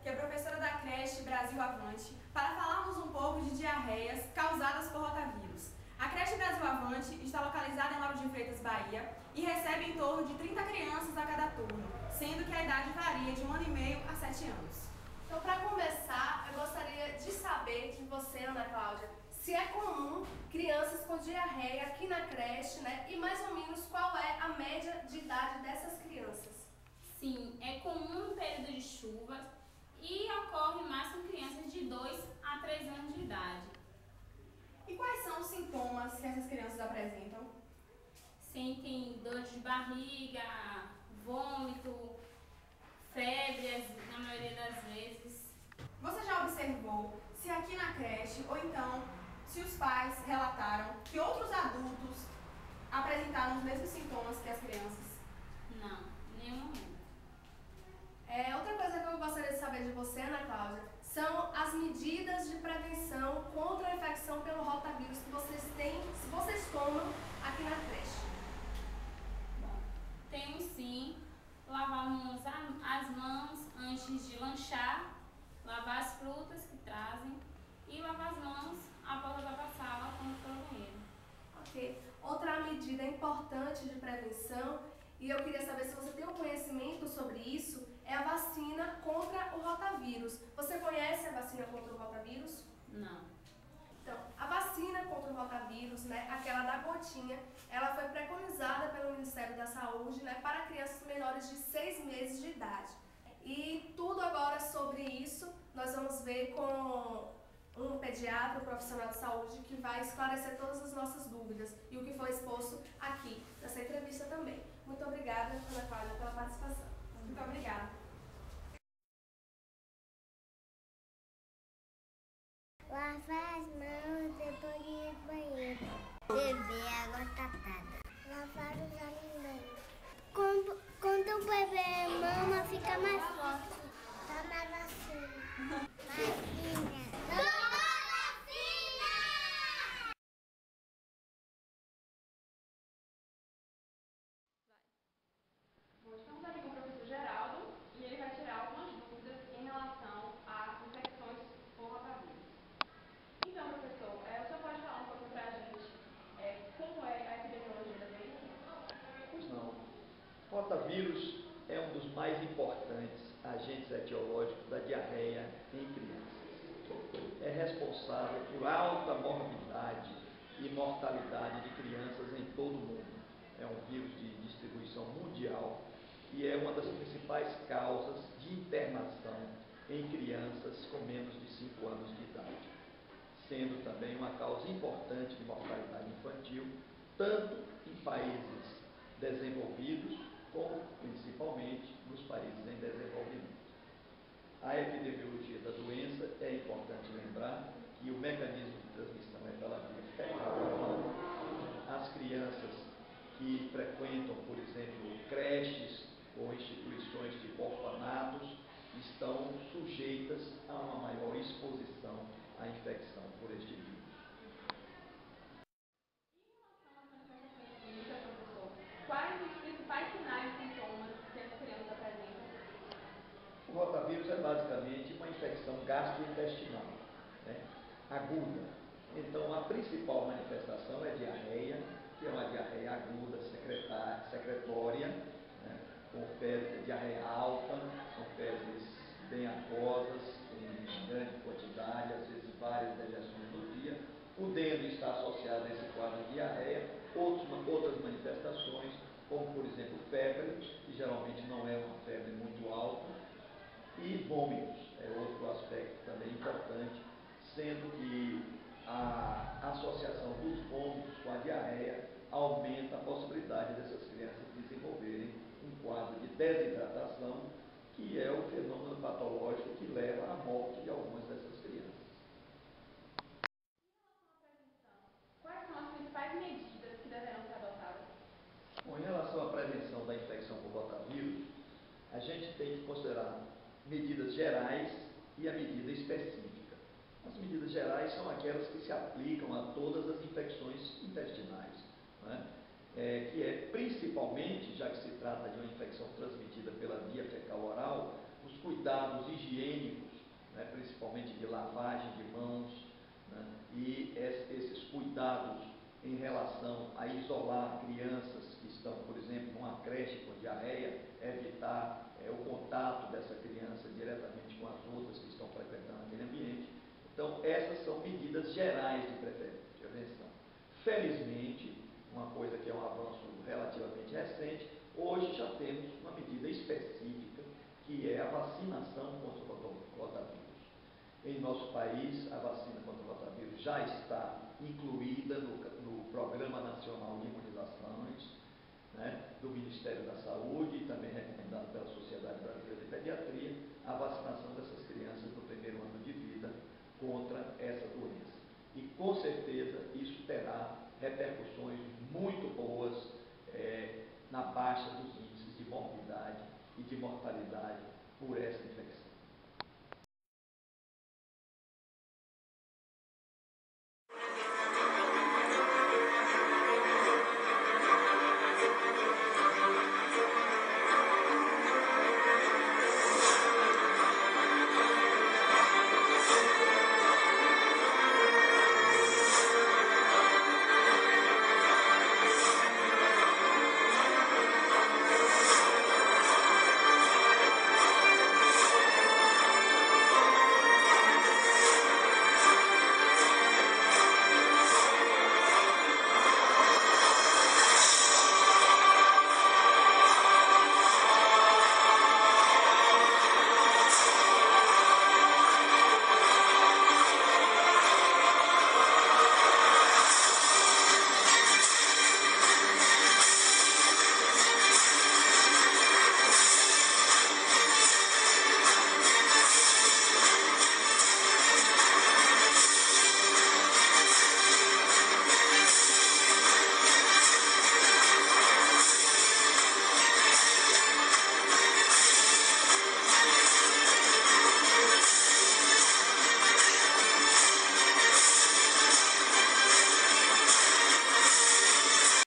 e a professora da creche Brasil Avante, para falarmos um pouco de diarreias causadas por rotavírus. A creche Brasil Avante está localizada em Lauro de Freitas, Bahia, e recebe em torno de 30 crianças a cada turno, sendo que a idade varia de 1 ano e meio a 7 anos. Então, para começar, eu gostaria de saber de você, Ana Cláudia, se é comum crianças com diarreia aqui na creche, né? E mais ou menos qual é a média de idade dessas crianças? Sim, é comum no período de chuvas e ocorre máximo em crianças de 2 a 3 anos de idade. E quais são os sintomas que essas crianças apresentam? Sentem dor de barriga, vômito, febre, na maioria das vezes. Você já observou se aqui na creche, ou então se os pais relataram que outros adultos apresentaram os mesmos sintomas que as crianças? Não, em nenhum momento. Outra coisa que eu gostaria de saber de você, Ana Cláudia, são as medidas de prevenção contra a infecção pelo rotavírus que vocês têm, se vocês tomam aqui na creche. Bom, temos sim, lavarmos as mãos antes de lanchar, lavar as frutas que trazem e lavar as mãos após a sala quando for ao banheiro. Ok. Outra medida importante de prevenção, e eu queria saber se você tem um conhecimento sobre isso, é a vacina contra o rotavírus. Você conhece a vacina contra o rotavírus? Não. Então, a vacina contra o rotavírus, né, aquela da gotinha, ela foi preconizada pelo Ministério da Saúde, né, para crianças menores de 6 meses de idade. E tudo agora sobre isso nós vamos ver com um pediatra, um profissional de saúde, que vai esclarecer todas as nossas dúvidas e o que foi exposto aqui nessa entrevista também. Muito obrigada, Ana Cláudia, pela participação. Muito obrigada. Lavar as mãos depois de ir ao banheiro. Beber água tratada. Lavar os alimentos. Quando o bebê mama, fica mais forte. Toma vacina. Vacina. Toma vacina! Bom, estamos aqui com o professor Geraldo e ele vai tirar algumas dúvidas em relação a infecções por rotavírus. Então, professor, o senhor pode falar um pouco para a gente como é a epidemiologia da doença? Pois não. Rotavírus é um dos mais importantes agentes etiológicos da diarreia em crianças. É responsável por alta morbidade e mortalidade de crianças em todo o mundo. É um vírus de distribuição mundial e é uma das principais causas de internação em crianças com menos de 5 anos de idade, sendo também uma causa importante de mortalidade infantil, tanto em países desenvolvidos, como principalmente nos países em desenvolvimento. A epidemiologia da doença, é importante lembrar que o mecanismo de transmissão é pela via fecal-oral. As crianças que frequentam, por exemplo, creches ou instituições tipo orfanatos, estão sujeitas a uma maior exposição à infecção por este vírus. Quais os principais sinais e sintomas que as crianças apresentam? O rotavírus é basicamente uma infecção gastrointestinal, né, aguda. Então, a principal manifestação é diarreia, que é uma diarreia aguda, secretória, né, com fezes, diarreia alta, com fezes bem aquosas, em grande quantidade, às vezes várias dejeções no dia, podendo estar associada a esse quadro de diarreia outras manifestações, como por exemplo febre, que geralmente não é uma febre muito alta, e vômitos, é outro aspecto também importante, sendo que a associação dos vômitos com a diarreia aumenta a possibilidade dessas crianças desenvolverem um quadro de desidratação, que é o fenômeno patológico que leva à morte de algumas dessas crianças. Quais são as principais medidas que deverão ser adotadas? Bom, em relação à prevenção da infecção por rotavírus, a gente tem que considerar medidas gerais e a medida específica. As medidas gerais são aquelas que se aplicam a todas as infecções intestinais, né? Que é principalmente, já que se trata de uma infecção transmitida pela via fecal-oral, os cuidados higiênicos, né, principalmente de lavagem de mãos, né, e esses cuidados em relação a isolar crianças que estão, por exemplo, numa creche com diarreia, evitar o contato dessa criança diretamente com as outras que estão frequentando aquele ambiente. Então, essas são medidas gerais de prevenção. Felizmente, uma coisa que é um avanço relativamente recente, hoje já temos uma medida específica, que é a vacinação contra o rotavírus. Em nosso país, a vacina contra o rotavírus já está incluída no Programa Nacional de Imunizações, né, do Ministério da Saúde, e também recomendado pela Sociedade Brasileira de Pediatria, a vacinação dessas crianças no primeiro ano de vida contra essa doença. E com certeza isso terá repercussões muito boas na baixa dos índices de morbidade e de mortalidade por essa